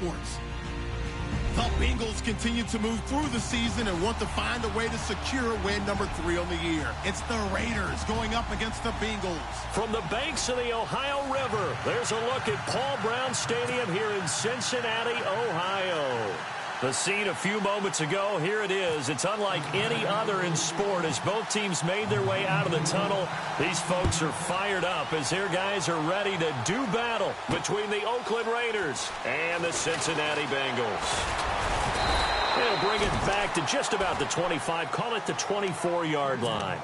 sports. The Bengals continue to move through the season and want to find a way to secure win number 3 on the year. It's the Raiders going up against the Bengals. From the banks of the Ohio River, there's a look at Paul Brown Stadium here in Cincinnati, Ohio. The scene a few moments ago, here it is. It's unlike any other in sport as both teams made their way out of the tunnel. These folks are fired up as their guys are ready to do battle between the Oakland Raiders and the Cincinnati Bengals. They'll bring it back to just about the 25, call it the 24-yard line.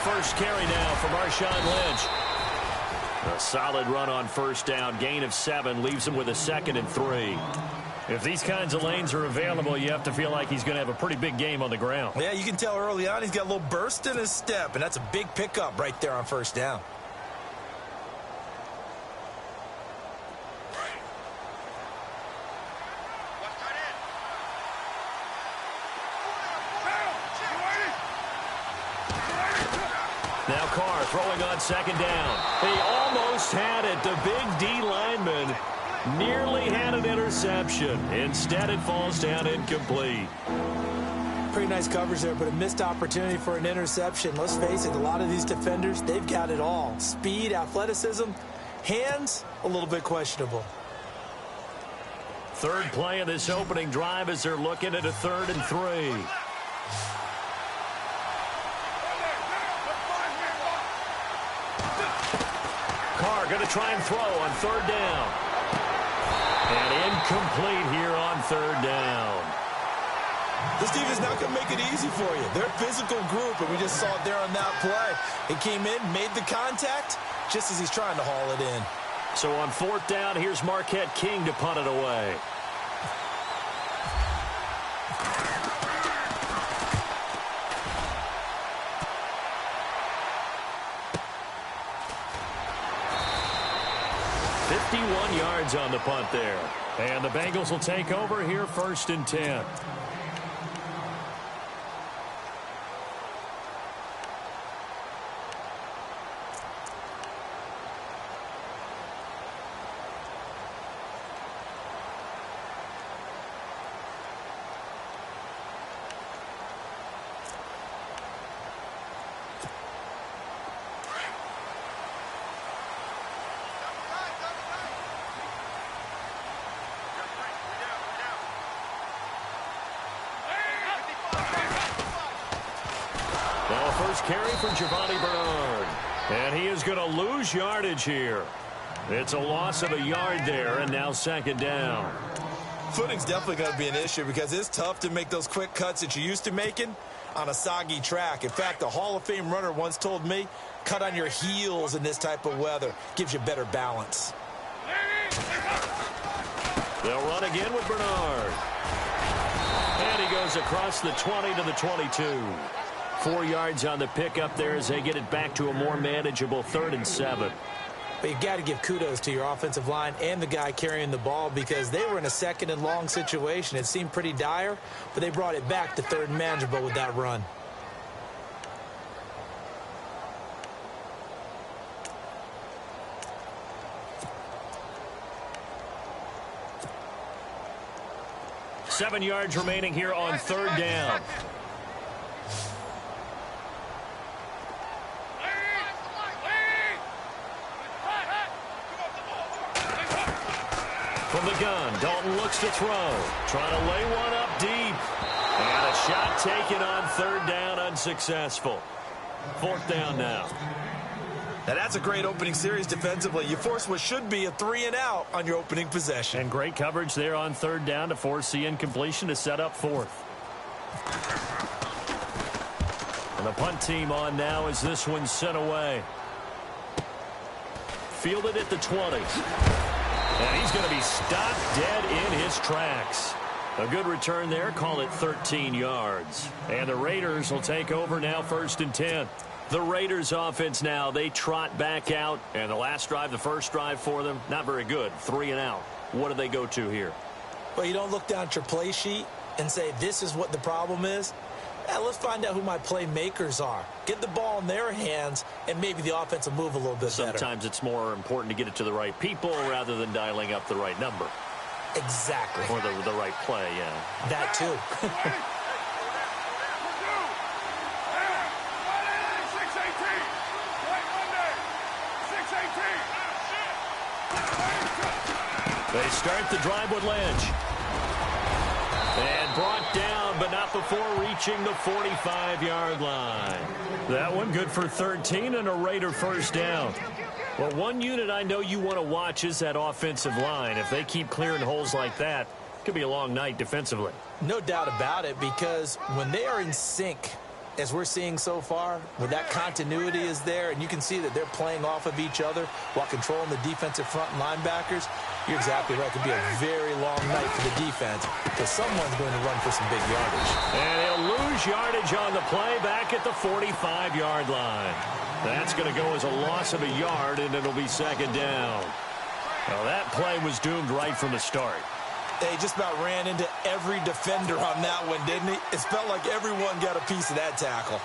First carry now for Marshawn Lynch. A solid run on first down. Gain of 7 leaves him with a 2nd and 3. If these kinds of lanes are available, you have to feel like he's going to have a pretty big game on the ground. Yeah, you can tell early on he's got a little burst in his step, and that's a big pickup right there on first down. Now Carr throwing on 2nd down. He almost had it. The big D lineman nearly had an interception. Instead, it falls down incomplete. Pretty nice coverage there, but a missed opportunity for an interception. Let's face it, a lot of these defenders, they've got it all. Speed, athleticism, hands, a little bit questionable. Third play of this opening drive as they're looking at a 3rd and 3. Going to try and throw on 3rd down. And incomplete here on 3rd down. This team is not going to make it easy for you. They're a physical group, and we just saw it there on that play. He came in, made the contact, just as he's trying to haul it in. So on 4th down, here's Marquette King to punt it away. Yards on the punt there. And the Bengals will take over here 1st and 10. Carry for Giovanni Bernard. And he is going to lose yardage here. It's a loss of a yard there, and now 2nd down. Footing's definitely going to be an issue because it's tough to make those quick cuts that you're used to making on a soggy track. In fact, a Hall of Fame runner once told me, cut on your heels in this type of weather. Gives you better balance. They'll run again with Bernard. And he goes across the 20 to the 22. 4 yards on the pickup there as they get it back to a more manageable 3rd and 7. But you've got to give kudos to your offensive line and the guy carrying the ball because they were in a 2nd and long situation. It seemed pretty dire, but they brought it back to 3rd and manageable with that run. Seven yards remaining here on 3rd down. From the gun, Dalton looks to throw. Trying to lay one up deep. And a shot taken on 3rd down, unsuccessful. 4th down now. Now that's a great opening series defensively. You force what should be a 3-and-out on your opening possession. And great coverage there on 3rd down to force the incompletion to set up 4th. And the punt team on now as this one's sent away. Fielded at the 20. And he's going to be stopped dead in his tracks. A good return there. Call it 13 yards. And the Raiders will take over now, 1st and 10. The Raiders offense now, they trot back out. And the last drive, the first drive for them, not very good. 3 and out. What do they go to here? Well, you don't look down at your play sheet and say, this is what the problem is. Let's find out who my playmakers are. Get the ball in their hands, and maybe the offense will move a little bit better. Sometimes it's more important to get it to the right people rather than dialing up the right number. Exactly. Or the right play, yeah. That too. They start the drive with Lynch. And brought down, but not before reaching the 45-yard line. That one good for 13 and a Raider first down. Well, one unit I know you want to watch is that offensive line. If they keep clearing holes like that, it could be a long night defensively. No doubt about it, because when they are in sync, as we're seeing so far, when that continuity is there, and you can see that they're playing off of each other while controlling the defensive front and linebackers, you're exactly right. It could be a very long night for the defense because someone's going to run for some big yardage. And he'll lose yardage on the play back at the 45-yard line. That's going to go as a loss of a yard, and it'll be 2nd down. Well, that play was doomed right from the start. They just about ran into every defender on that one, didn't he? It felt like everyone got a piece of that tackle.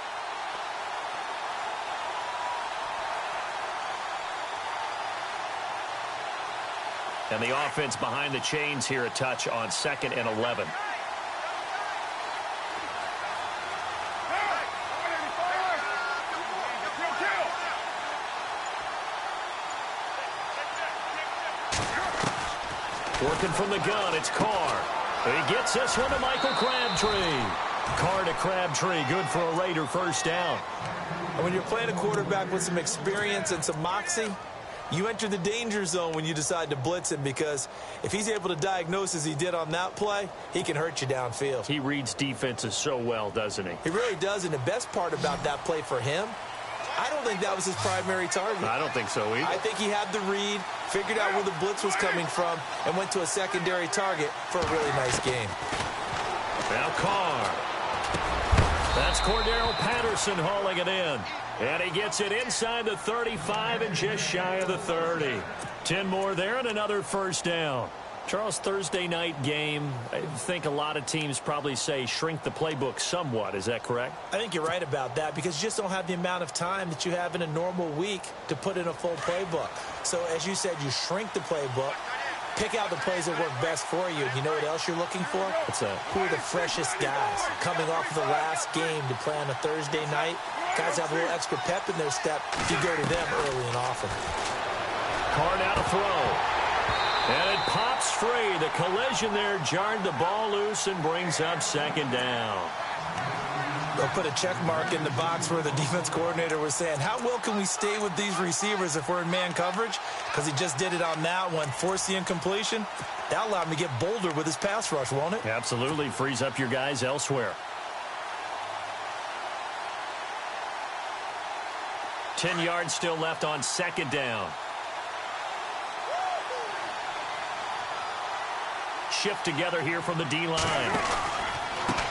And the offense behind the chains here a touch on 2nd and 11. Working from the gun, it's Carr. He gets this one to Michael Crabtree. Carr to Crabtree, good for a Raider first down. And when you're playing a quarterback with some experience and some moxie, you enter the danger zone when you decide to blitz him, because if he's able to diagnose as he did on that play, he can hurt you downfield. He reads defenses so well, doesn't he? He really does, and the best part about that play for him, I don't think that was his primary target. I don't think so either. I think he had the read, figured out where the blitz was coming from, and went to a secondary target for a really nice game. Now Carr. That's Cordero Patterson hauling it in. And he gets it inside the 35 and just shy of the 30. 10 more there and another first down. Charles, Thursday night game, I think a lot of teams probably say shrink the playbook somewhat. Is that correct? I think you're right about that, because you just don't have the amount of time that you have in a normal week to put in a full playbook. So, as you said, you shrink the playbook, pick out the plays that work best for you. And you know what else you're looking for? What's that? Who are the freshest guys coming off of the last game to play on a Thursday night? Guys have a little extra pep in their step if you go to them early and often. Carr now to throw. And it pops free. The collision there jarred the ball loose and brings up 2nd down. They'll put a check mark in the box where the defense coordinator was saying, how well can we stay with these receivers if we're in man coverage? Because he just did it on that one, forced the incompletion. That allowed him to get bolder with his pass rush, won't it? Absolutely. Frees up your guys elsewhere. 10 yards still left on 2nd down. Shift together here from the D-line.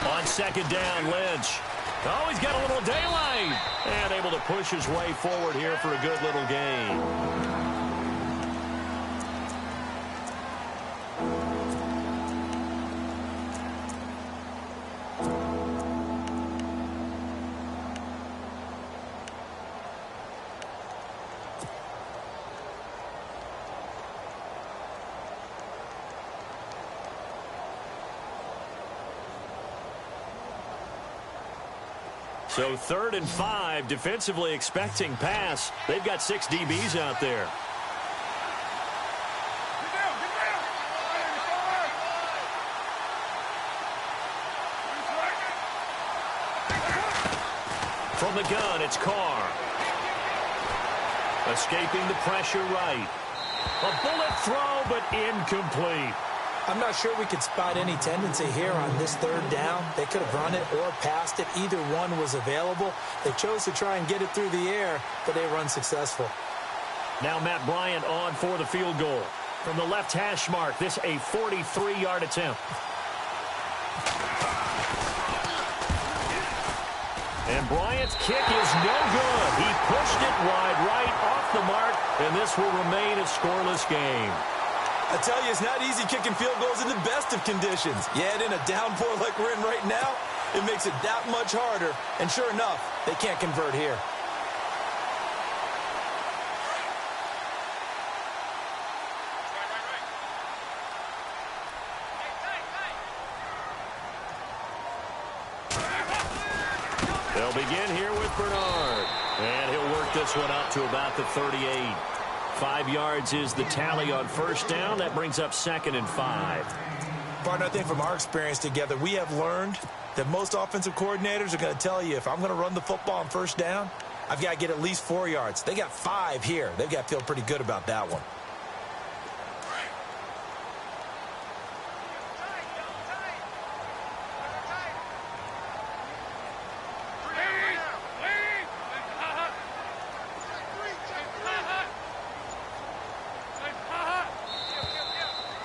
On 2nd down, Lynch. Oh, he's got a little daylight. And able to push his way forward here for a good little gain. So 3rd and 5, defensively expecting pass. They've got 6 DBs out there. From the gun, it's Carr. Escaping the pressure right. A bullet throw, but incomplete. I'm not sure we could spot any tendency here on this 3rd down. They could have run it or passed it. Either one was available. They chose to try and get it through the air, but they were unsuccessful. Now Matt Bryant on for the field goal. From the left hash mark, this a 43-yard attempt. And Bryant's kick is no good. He pushed it wide right off the mark, and this will remain a scoreless game. I tell you, it's not easy kicking field goals in the best of conditions. Yet in a downpour like we're in right now, it makes it that much harder. And sure enough, they can't convert here. They'll begin here with Bernard. And he'll work this one up to about the 38. 5 yards is the tally on first down. That brings up 2nd and 5. Partner, I think from our experience together, we have learned that most offensive coordinators are going to tell you, if I'm going to run the football on first down, I've got to get at least 4 yards. They got 5 here. They've got to feel pretty good about that one.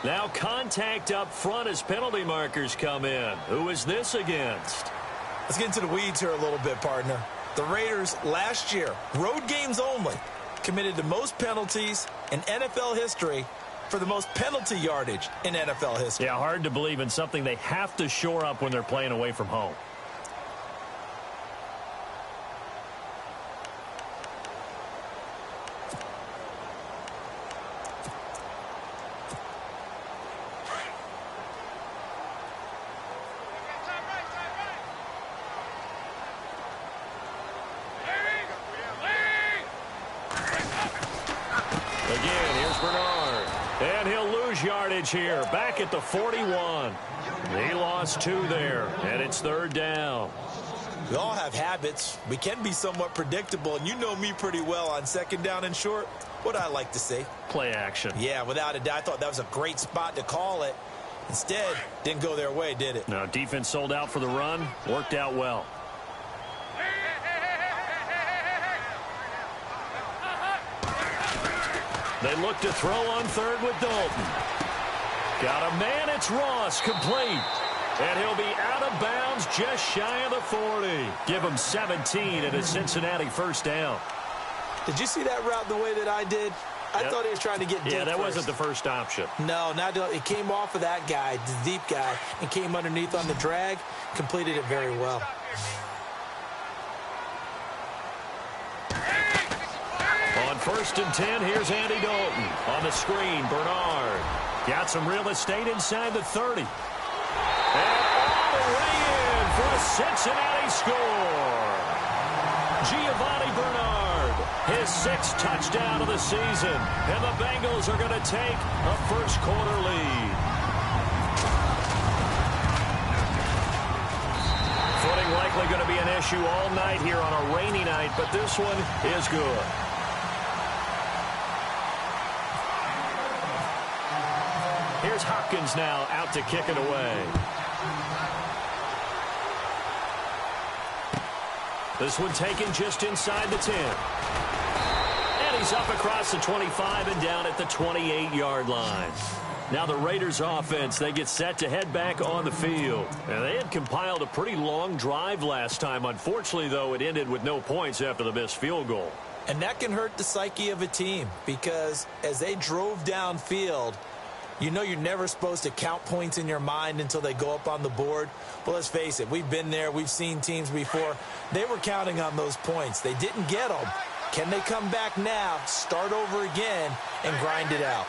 Now contact up front as penalty markers come in. Who is this against? Let's get into the weeds here a little bit, partner. The Raiders last year, road games only, committed the most penalties in NFL history for the most penalty yardage in NFL history. Yeah, hard to believe in something they have to shore up when they're playing away from home. Again, here's Bernard. And he'll lose yardage here. Back at the 41. He lost 2 there. And it's 3rd down. We all have habits. We can be somewhat predictable. And you know me pretty well on 2nd down and short. What I like to see. Play action. Yeah, without a doubt. I thought that was a great spot to call it. Instead, didn't go their way, did it? No, defense sold out for the run. Worked out well. They look to throw on 3rd with Dalton. Got a man, it's Ross, complete. And he'll be out of bounds just shy of the 40. Give him 17 and a Cincinnati 1st down. Did you see that route the way that I did? I thought he was trying to get deep. Yeah, that first. wasn't the first option. No, it came off of that guy, the deep guy, and came underneath on the drag, completed it very well. On 1st and 10, here's Andy Dalton. On the screen, Bernard. Got some real estate inside the 30. And all the way in for a Cincinnati score. Giovanni Bernard, his 6th touchdown of the season. And the Bengals are going to take a first-quarter lead. Footing likely going to be an issue all night here on a rainy night, but this one is good. Here's Hopkins now out to kick it away. This one taken just inside the 10. And he's up across the 25 and down at the 28-yard line. Now the Raiders offense, they get set to head back on the field. And they had compiled a pretty long drive last time. Unfortunately, though, it ended with no points after the missed field goal. And that can hurt the psyche of a team because as they drove downfield, you know you're never supposed to count points in your mind until they go up on the board. Well, let's face it, we've been there. We've seen teams before. They were counting on those points. They didn't get them. Can they come back now, start over again, and grind it out?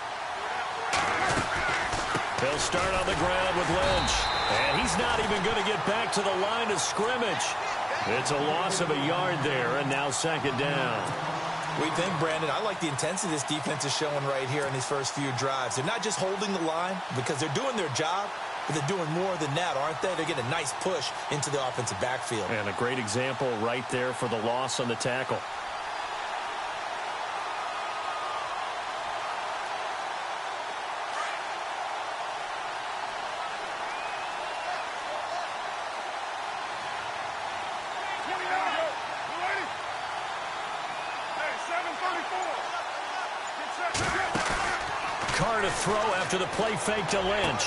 They'll start on the ground with Lynch. And he's not even going to get back to the line of scrimmage. It's a loss of a yard there, and now 2nd down. We think, Brandon, I like the intensity this defense is showing right here in these first few drives. They're not just holding the line because they're doing their job, but they're doing more than that, aren't they? They're getting a nice push into the offensive backfield. And a great example right there for the loss on the tackle. Carr to throw after the play fake to Lynch.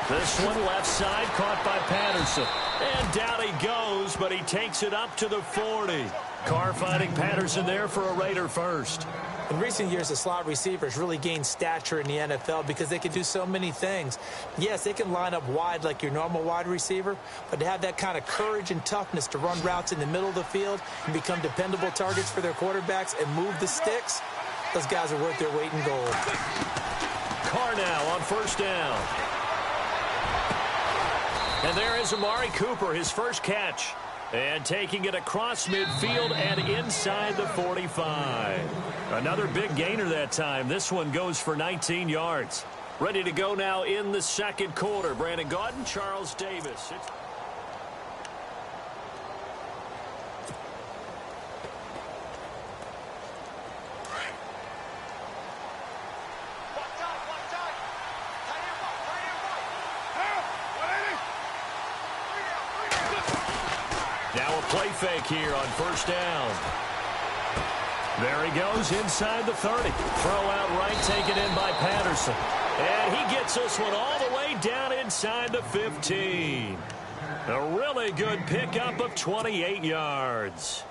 This one left side, caught by Patterson. And down he goes, but he takes it up to the 40. Carr finding Patterson there for a Raider first. In recent years, the slot receivers really gained stature in the NFL because they can do so many things. Yes, they can line up wide like your normal wide receiver, but to have that kind of courage and toughness to run routes in the middle of the field and become dependable targets for their quarterbacks and move the sticks, those guys are worth their weight in gold. Carr now on first down. And there is Amari Cooper, his first catch. And taking it across midfield and inside the 45. Another big gainer that time. This one goes for 19 yards. Ready to go now in the second quarter. Brandon Gaudin, Charles Davis. Now a play fake here on first down. There he goes inside the 30. Throw out right, taken in by Patterson. And he gets this one all the way down inside the 15. A really good pickup of 28 yards.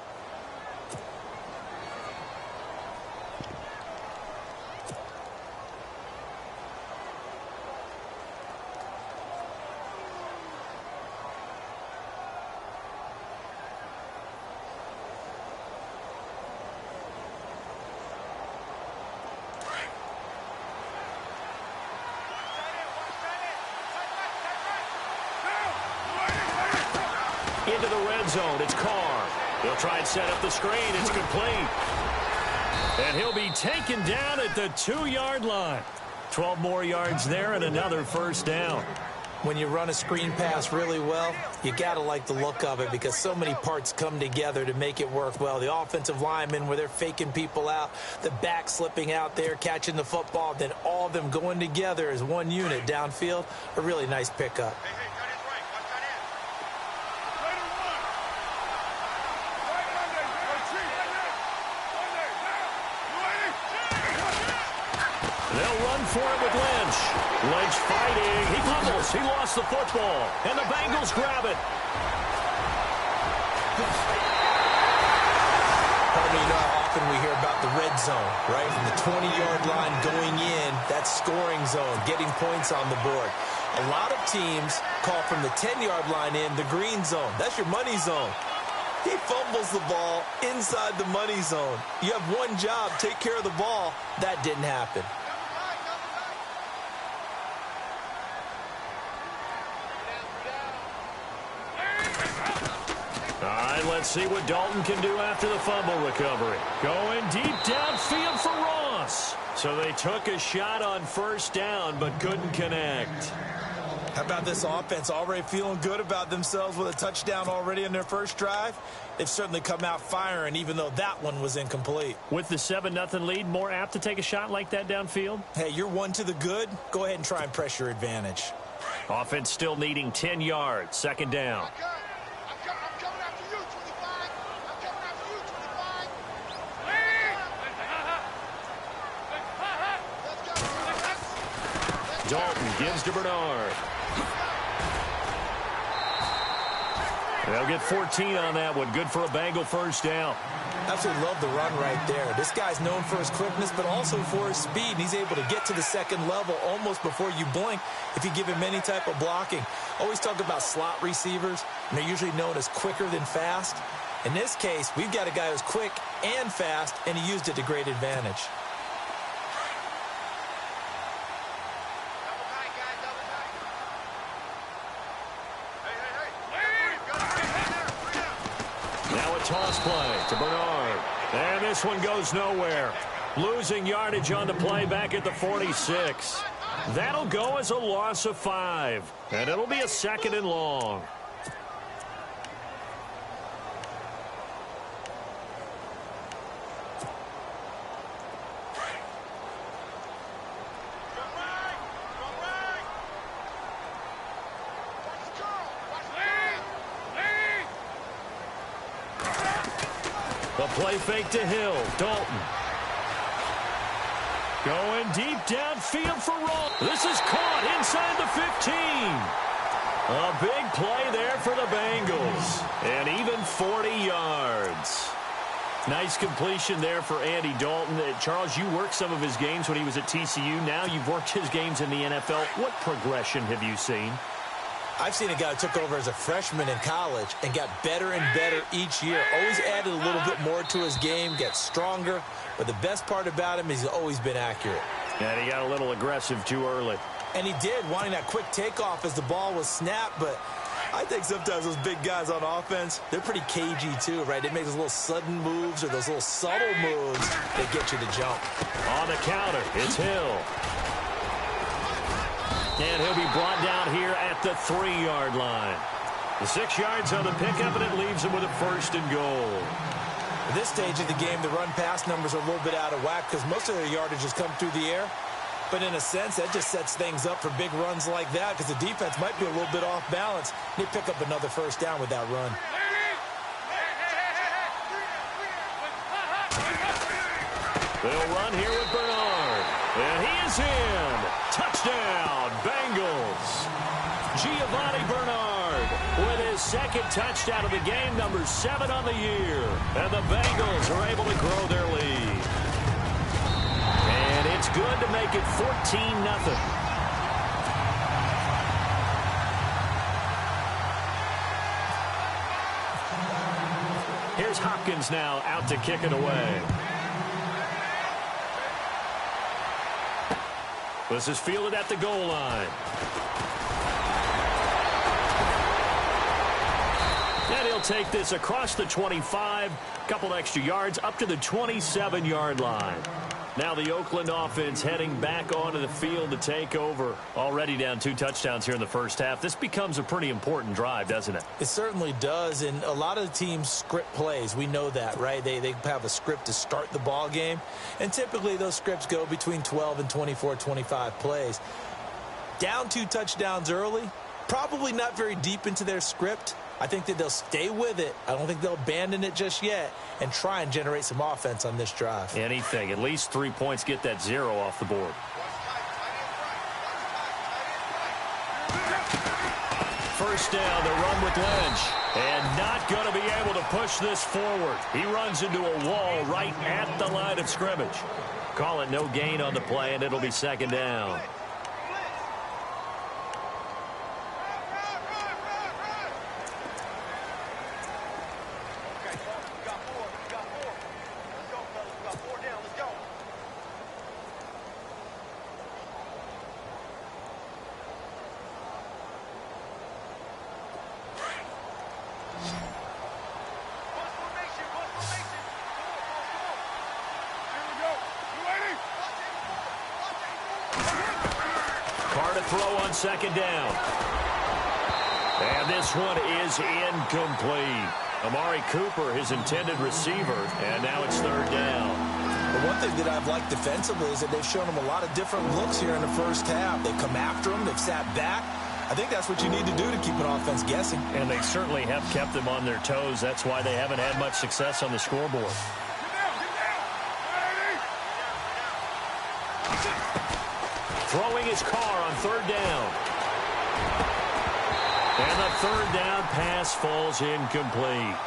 Into the red zone, it's Carr. He'll try and set up the screen. It's complete. And he'll be taken down at the 2-yard line. 12 more yards there and another first down. When you run a screen pass really well, you got to like the look of it because so many parts come together to make it work well. The offensive linemen where they're faking people out, the back slipping out there, catching the football, then all of them going together as one unit downfield. A really nice pickup. They'll run for it with Lynch. Lynch fighting. He fumbles. He lost the football. And the Bengals grab it. You know how often we hear about the red zone, right? From the 20-yard line going in, that scoring zone, getting points on the board. A lot of teams call from the 10-yard line in the green zone. That's your money zone. He fumbles the ball inside the money zone. You have one job, take care of the ball. That didn't happen. All right, let's see what Dalton can do after the fumble recovery. Going deep downfield for Ross. So they took a shot on first down but couldn't connect. How about this offense already feeling good about themselves with a touchdown already in their first drive? They've certainly come out firing, even though that one was incomplete. With the 7-0 lead, more apt to take a shot like that downfield? Hey, you're one to the good. Go ahead and try and press your advantage. Offense still needing 10 yards. Second down. Dalton gives to Bernard. They'll get 14 on that one. Good for a Bengal first down. Absolutely love the run right there. This guy's known for his quickness, but also for his speed. And he's able to get to the second level almost before you blink if you give him any type of blocking. Always talk about slot receivers, and they're usually known as quicker than fast. In this case, we've got a guy who's quick and fast, and he used it to great advantage. Toss play to Bernard. And this one goes nowhere. Losing yardage on the play back at the 46. That'll go as a loss of 5. And it'll be a second and long. The play fake to Hill. Dalton. Going deep downfield for Roll. This is caught inside the 15. A big play there for the Bengals. And even 40 yards. Nice completion there for Andy Dalton. Charles, you worked some of his games when he was at TCU. Now you've worked his games in the NFL. What progression have you seen? I've seen a guy who took over as a freshman in college and got better and better each year. Always added a little bit more to his game, gets stronger. But the best part about him is he's always been accurate. And he got a little aggressive too early. And he did, wanting that quick takeoff as the ball was snapped. But I think sometimes those big guys on offense, they're pretty cagey too, right? They make those little sudden moves or those little subtle moves that get you to jump. On the counter, it's Hill. And he'll be brought down here at the 3-yard line. The 6 yards on the pickup, and it leaves him with a 1st and goal. At this stage of the game, the run-pass numbers are a little bit out of whack because most of their yardage has come through the air. But in a sense, that just sets things up for big runs like that because the defense might be a little bit off balance. They pick up another 1st down with that run. They'll run here with Bernard. And he is in. Touchdown, Bengals. Giovanni Bernard with his 2nd touchdown of the game, number 7 on the year. And the Bengals are able to grow their lead. And it's good to make it 14-0. Here's Hopkins now out to kick it away. This is fielded at the goal line. And he'll take this across the 25, couple extra yards up to the 27-yard line. Now the Oakland offense heading back onto the field to take over. Already down 2 touchdowns here in the first half. This becomes a pretty important drive, doesn't it? It certainly does, and a lot of the teams script plays. We know that, right? They have a script to start the ball game, and typically those scripts go between 12 and 24, 25 plays. Down 2 touchdowns early, probably not very deep into their script. I think that they'll stay with it. I don't think they'll abandon it just yet and try and generate some offense on this drive. Anything. At least 3 points, get that 0 off the board. First down, the run with Lynch. And not going to be able to push this forward. He runs into a wall right at the line of scrimmage. Call it no gain on the play, and it'll be 2nd down. Throw on 2nd down. And this one is incomplete. Amari Cooper, his intended receiver, and now it's 3rd down. But one thing that I've liked defensively is that they've shown him a lot of different looks here in the first half. They've come after him. They've sat back. I think that's what you need to do to keep an offense guessing. And they certainly have kept them on their toes. That's why they haven't had much success on the scoreboard. Throwing his car on 3rd down. And the 3rd down pass falls incomplete.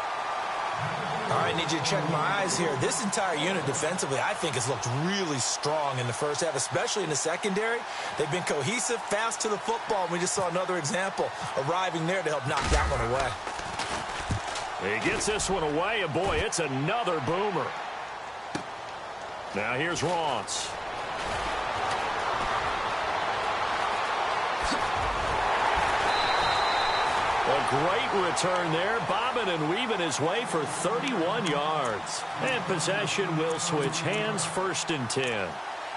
All right, need you to check my eyes here. This entire unit defensively, I think, has looked really strong in the first half, especially in the secondary. They've been cohesive, fast to the football, and we just saw another example arriving there to help knock that one away. He gets this one away, and boy, it's another boomer. Now here's Ross. A great return there, bobbing and weaving his way for 31 yards. And possession will switch hands, 1st and 10.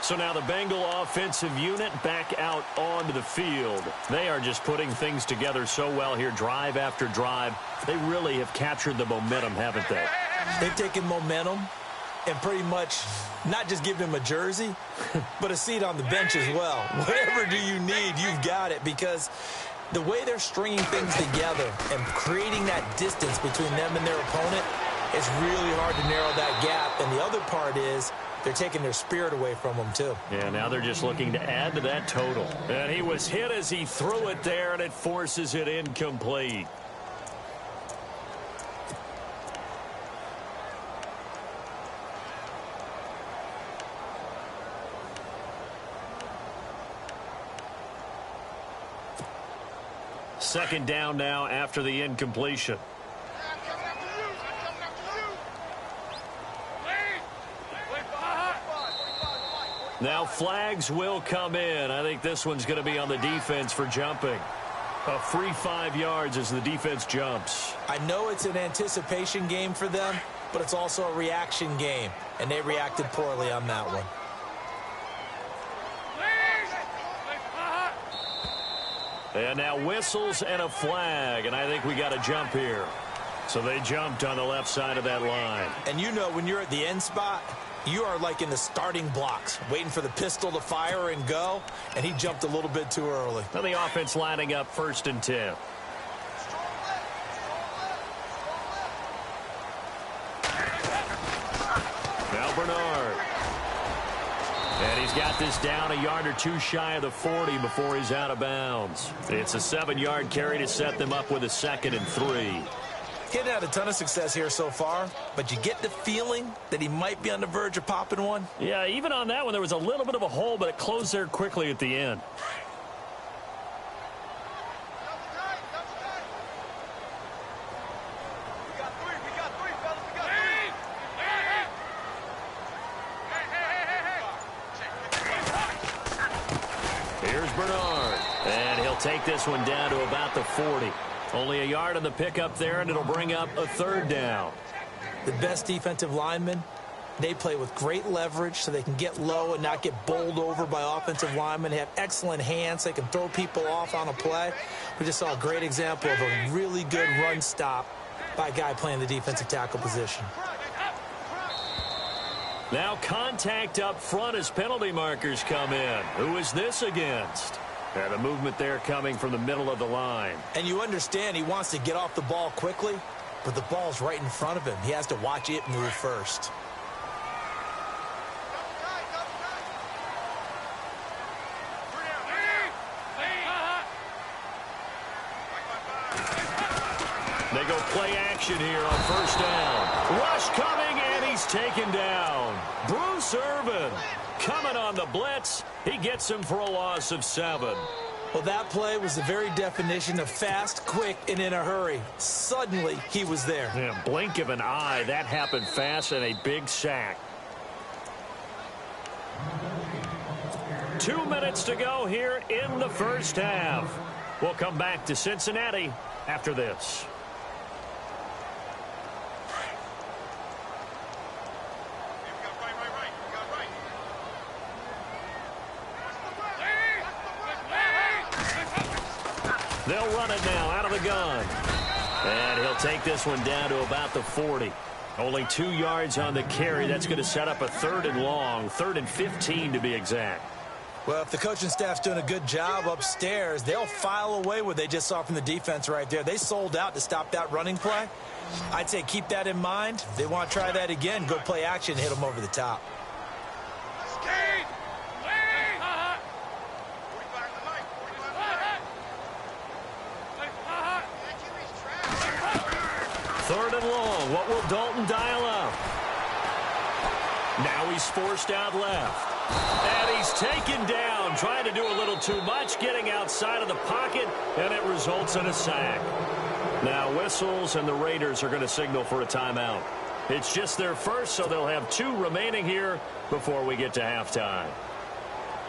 So now the Bengal offensive unit back out onto the field. They are just putting things together so well here, drive after drive. They really have captured the momentum, haven't they? They've taken momentum and pretty much not just given him a jersey, but a seat on the bench as well. Whatever do you need, you've got it, because the way they're stringing things together and creating that distance between them and their opponent, it's really hard to narrow that gap. And the other part is they're taking their spirit away from them, too. Yeah, now they're just looking to add to that total. And he was hit as he threw it there, and it forces it incomplete. Second down now after the incompletion. Now flags will come in. I think this one's going to be on the defense for jumping. A free 5 yards as the defense jumps. I know it's an anticipation game for them, but it's also a reaction game, and they reacted poorly on that one. And now whistles and a flag, and I think we got a jump here. So they jumped on the left side of that line. And you know when you're at the end spot, you are like in the starting blocks, waiting for the pistol to fire and go, and he jumped a little bit too early. Now the offense lining up 1st and 10. Now Bernard. And he's got this down a yard or two shy of the 40 before he's out of bounds. It's a 7-yard carry to set them up with a 2nd and 3. Getting had a ton of success here so far, but you get the feeling that he might be on the verge of popping one. Yeah, even on that one, there was a little bit of a hole, but it closed there quickly at the end. Here's Bernard, and he'll take this one down to about the 40. Only a yard on the pickup there, and it'll bring up a 3rd down. The best defensive linemen, they play with great leverage so they can get low and not get bowled over by offensive linemen. They have excellent hands. They can throw people off on a play. We just saw a great example of a really good run stop by a guy playing the defensive tackle position. Now contact up front as penalty markers come in. Who is this against? And the movement there coming from the middle of the line. And you understand he wants to get off the ball quickly, but the ball's right in front of him. He has to watch it move first. They go play action here on 1st down. Rush coming, and he's taken down. Bruce Irvin coming on the blitz. He gets him for a loss of 7. Well, that play was the very definition of fast, quick, and in a hurry. Suddenly, he was there. Yeah, blink of an eye. That happened fast, and a big sack. 2 minutes to go here in the 1st half. We'll come back to Cincinnati after this. They'll run it now out of the gun. And he'll take this one down to about the 40. Only 2 yards on the carry. That's going to set up a 3rd and long, 3rd and 15 to be exact. Well, if the coaching staff's doing a good job upstairs, they'll file away what they just saw from the defense right there. They sold out to stop that running play. I'd say keep that in mind. If they want to try that again, go play action, hit them over the top. Third and long. What will Dalton dial up? Now he's forced out left. And he's taken down, trying to do a little too much, getting outside of the pocket, and it results in a sack. Now whistles, and the Raiders are going to signal for a timeout. It's just their first, so they'll have 2 remaining here before we get to halftime.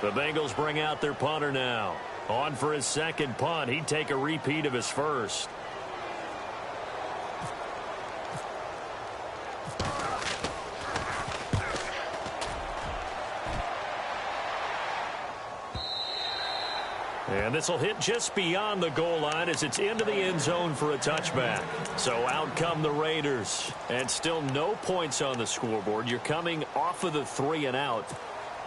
The Bengals bring out their punter now. On for his 2nd punt. He'd take a repeat of his first. And this will hit just beyond the goal line as it's into the end zone for a touchback. So out come the Raiders. And still no points on the scoreboard. You're coming off of the 3 and out.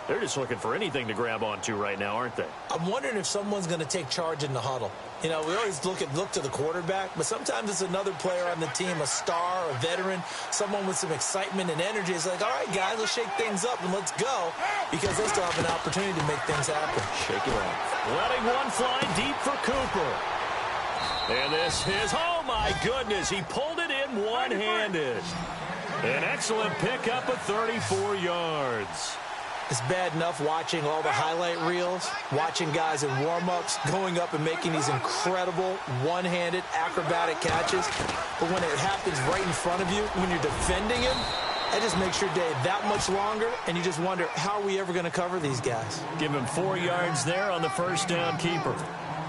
They're just looking for anything to grab onto right now, aren't they? I'm wondering if someone's going to take charge in the huddle. You know, we always look to the quarterback, but sometimes it's another player on the team, a star, a veteran, someone with some excitement and energy. It's like, all right, guys, let's shake things up and let's go, because they still have an opportunity to make things happen. Shake it off. Letting one fly deep for Cooper. And this is, oh, my goodness, he pulled it in one-handed. An excellent pickup of 34 yards. It's bad enough watching all the highlight reels, watching guys in warm-ups, going up and making these incredible one-handed acrobatic catches. But when it happens right in front of you, when you're defending him, that just makes your day that much longer, and you just wonder, how are we ever going to cover these guys? Give him 4 yards there on the first down keeper.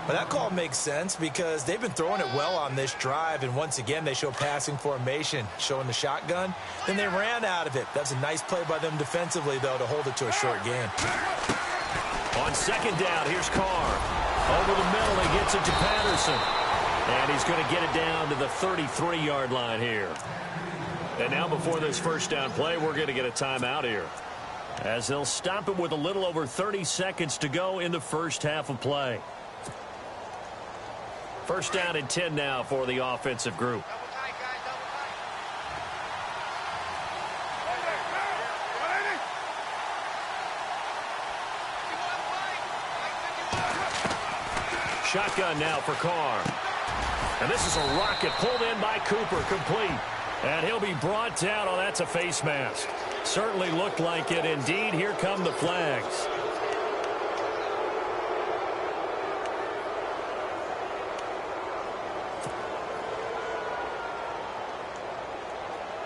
But that call makes sense because they've been throwing it well on this drive, and once again they show passing formation, showing the shotgun. Then they ran out of it. That's a nice play by them defensively, though, to hold it to a short gain. On second down, here's Carr. Over the middle, he gets it to Patterson. And he's going to get it down to the 33-yard line here. And now before this first down play, we're going to get a timeout here, as they'll stop it with a little over 30 seconds to go in the first half of play. First down and 10 now for the offensive group. Shotgun now for Carr. And this is a rocket pulled in by Cooper, complete. And he'll be brought down. Oh, that's a face mask. Certainly looked like it. Indeed, here come the flags.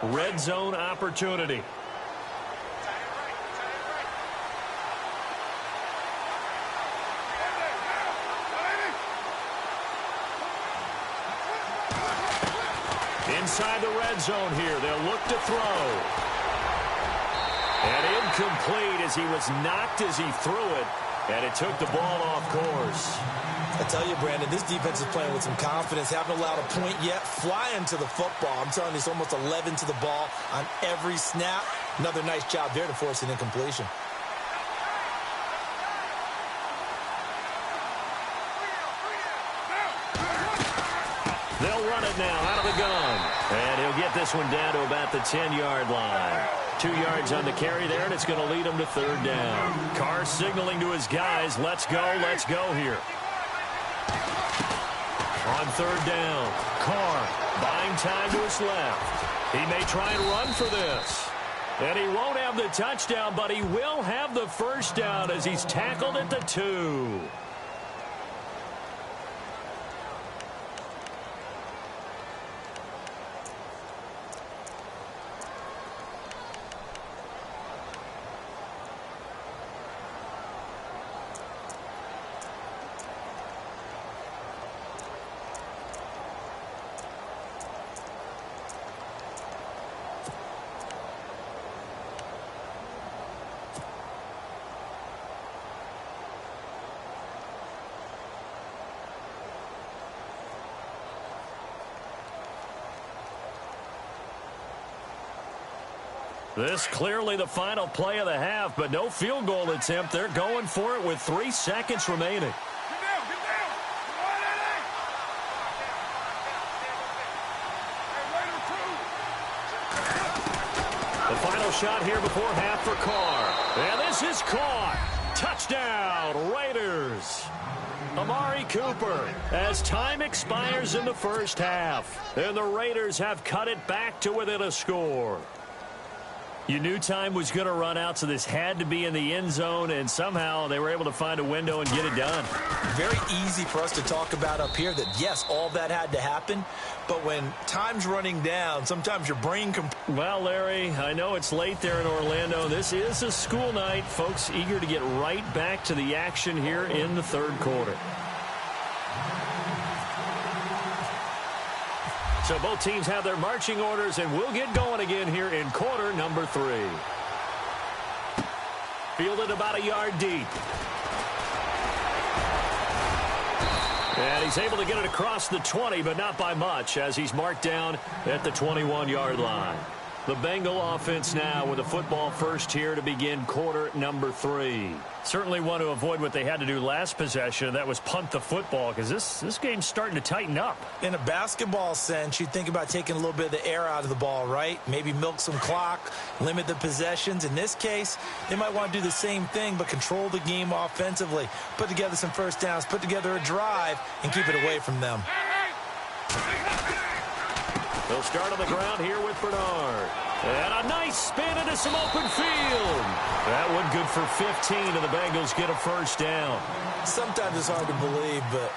Red zone opportunity. Inside the red zone here. They'll look to throw. And incomplete as he was knocked as he threw it. And it took the ball off course. I tell you, Brandon, this defense is playing with some confidence. Haven't allowed a point yet. Flying to the football. I'm telling you, it's almost 11 to the ball on every snap. Another nice job there to force an incompletion. They'll run it now out of the gun. And he'll get this one down to about the 10-yard line. 2 yards on the carry there, and it's going to lead him to third down. Carr signaling to his guys, let's go here. On third down, Carr buying time to his left. He may try and run for this. And he won't have the touchdown, but he will have the first down as he's tackled at the 2. This clearly the final play of the half, but no field goal attempt. They're going for it with 3 seconds remaining. The final shot here before half for Carr. And this is caught. Touchdown, Raiders. Amari Cooper as time expires in the first half. And the Raiders have cut it back to within a score. You knew time was going to run out, so this had to be in the end zone, and somehow they were able to find a window and get it done. Very easy for us to talk about up here that, yes, all that had to happen, but when time's running down, sometimes your brain can... Well, Larry, I know it's late there in Orlando. This is a school night. Folks eager to get right back to the action here in the third quarter. So both teams have their marching orders, and we'll get going again here in quarter number 3. Fielded about a yard deep. And he's able to get it across the 20, but not by much, as he's marked down at the 21-yard line. The Bengal offense now with a football first here to begin quarter number 3. Certainly want to avoid what they had to do last possession. That was punt the football, because this game's starting to tighten up. In a basketball sense, you think about taking a little bit of the air out of the ball, right? Maybe milk some clock, limit the possessions. In this case, they might want to do the same thing, but control the game offensively. Put together some first downs, put together a drive, and keep it away from them. They'll start on the ground here with Bernard. And a nice spin into some open field. That one good for 15, and the Bengals get a first down. Sometimes it's hard to believe, but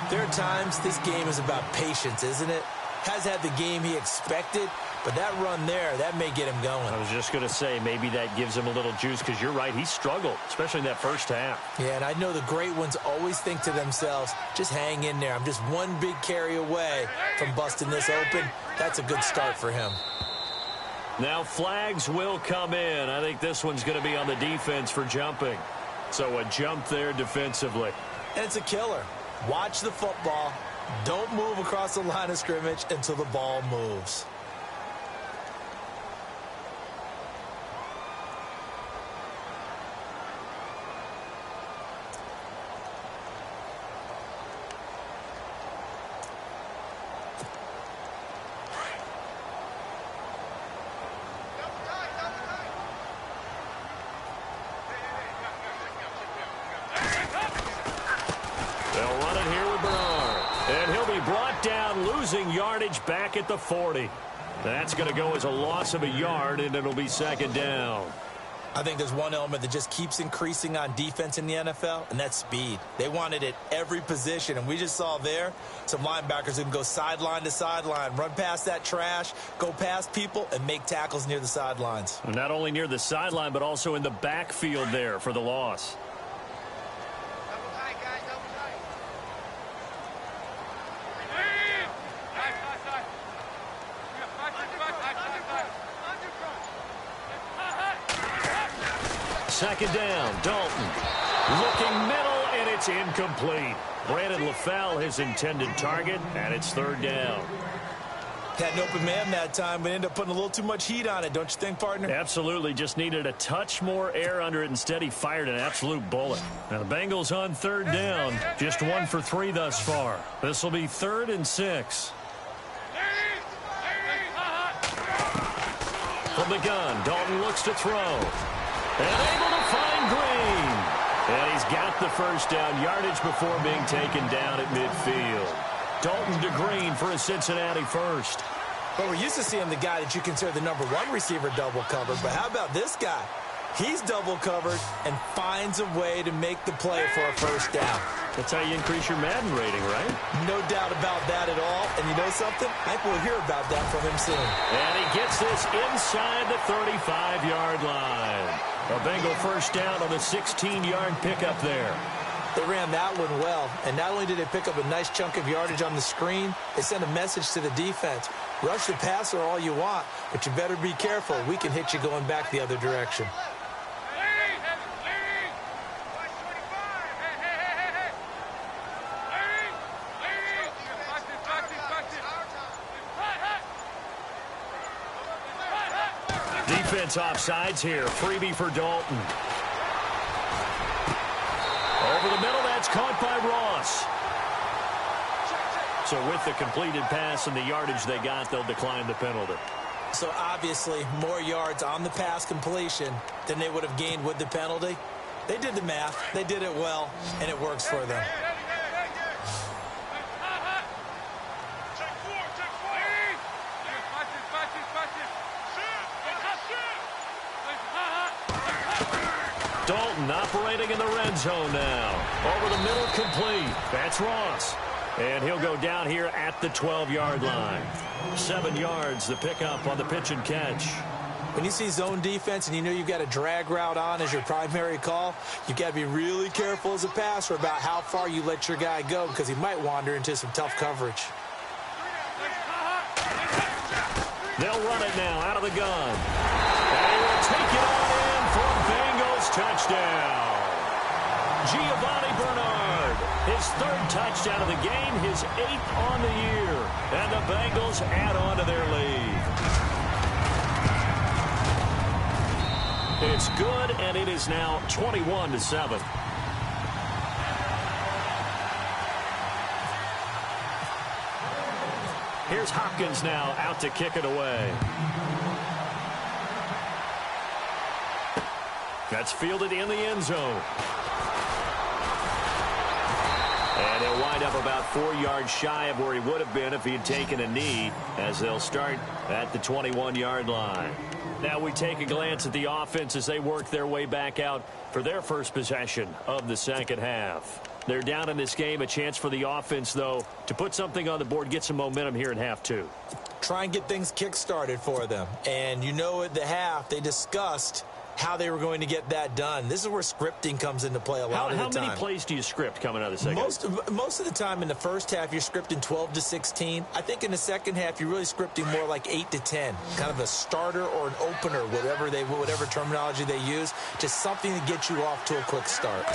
there are times this game is about patience, isn't it? Has had the game he expected, but that run there, that may get him going. I was just going to say, maybe that gives him a little juice, because you're right, he struggled, especially in that first half. Yeah, and I know the great ones always think to themselves, just hang in there. I'm just one big carry away from busting this open. That's a good start for him. Now flags will come in. I think this one's going to be on the defense for jumping. So a jump there defensively. And it's a killer. Watch the football. Don't move across the line of scrimmage until the ball moves. Yardage back at the 40. That's going to go as a loss of a yard, and it'll be second down. I think there's one element that just keeps increasing on defense in the NFL, and that's speed. They want it at every position, and we just saw there some linebackers who can go sideline to sideline, run past that trash, go past people, and make tackles near the sidelines. Not only near the sideline, but also in the backfield there for the loss. Second down, Dalton. Looking middle, and it's incomplete. Brandon LaFell, his intended target, and it's third down. Had an open man that time, but ended up putting a little too much heat on it, don't you think, partner? Absolutely. Just needed a touch more air under it. Instead, he fired an absolute bullet. Now, the Bengals on third down. Just 1 for 3 thus far. This will be 3rd and 6. From the gun, Dalton looks to throw. And able to find Green. And he's got the first down yardage before being taken down at midfield. Dalton to Green for a Cincinnati first. But we're used to seeing the guy that you consider the #1 receiver double covered. But how about this guy? He's double covered and finds a way to make the play for a first down. That's how you increase your Madden rating, right? No doubt about that at all. And you know something? I think we'll hear about that from him soon. And he gets this inside the 35-yard line. A Bengal first down on the 16-yard pickup there. They ran that one well, and not only did they pick up a nice chunk of yardage on the screen, they sent a message to the defense. Rush the passer all you want, but you better be careful. We can hit you going back the other direction. Defense offsides here. Freebie for Dalton. Over the middle, that's caught by Ross. So with the completed pass and the yardage they got, they'll decline the penalty. So obviously, more yards on the pass completion than they would have gained with the penalty. They did the math. They did it well, and it works for them. Dalton operating in the red zone now. Over the middle, complete. That's Ross. And he'll go down here at the 12-yard line. 7 yards, the pickup on the pitch and catch. When you see zone defense and you know you've got a drag route on as your primary call, you've got to be really careful as a passer about how far you let your guy go, because he might wander into some tough coverage. They'll run it now out of the gun. And he will take it on in for a Bengals touchdown. Giovanni Bernard, his 3rd touchdown of the game, his 8th on the year. And the Bengals add on to their lead. It's good, and it is now 21-7. Here's Hopkins now out to kick it away. That's fielded in the end zone. And he'll wind up about 4 yards shy of where he would have been if he had taken a knee, as they'll start at the 21-yard line. Now we take a glance at the offense as they work their way back out for their first possession of the second half. They're down in this game. A chance for the offense, though, to put something on the board, get some momentum here in half two. Try and get things kick-started for them. And you know at the half, they discussed how they were going to get that done. This is where scripting comes into play a lot of the time. How many plays do you script coming out of the second half? Most of the time in the first half, you're scripting 12 to 16. I think in the second half, you're really scripting more like 8 to 10. Kind of a starter or an opener, whatever terminology they use. Just something to get you off to a quick start.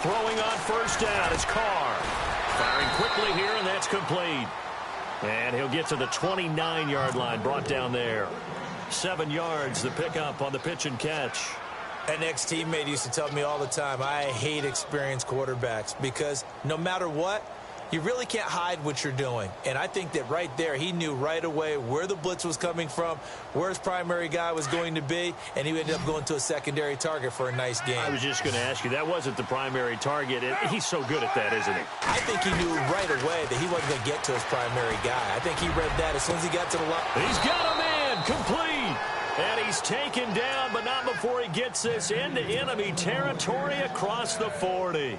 Throwing on first down is Carr. Firing quickly here, and that's complete. And he'll get to the 29-yard line, brought down there. 7 yards, the pickup on the pitch and catch. An ex-teammate used to tell me all the time, I hate experienced quarterbacks because no matter what, you really can't hide what you're doing. And I think that right there, he knew right away where the blitz was coming from, where his primary guy was going to be, and he ended up going to a secondary target for a nice game. I was just going to ask you, that wasn't the primary target. He's so good at that, isn't he? I think he knew right away that he wasn't going to get to his primary guy. I think he read that as soon as he got to the line. He's got a man, complete. And he's taken down, but not before he gets this into enemy territory across the 40.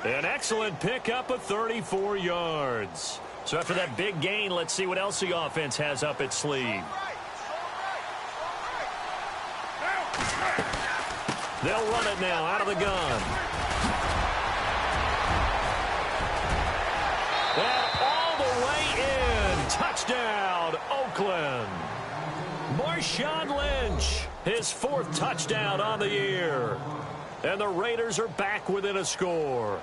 An excellent pickup of 34 yards. So after that big gain, let's see what else the offense has up its sleeve. They'll run it now out of the gun. And all the way in. Touchdown, Oakland. Marshawn Lynch, his 4th touchdown on the year. And the Raiders are back within a score.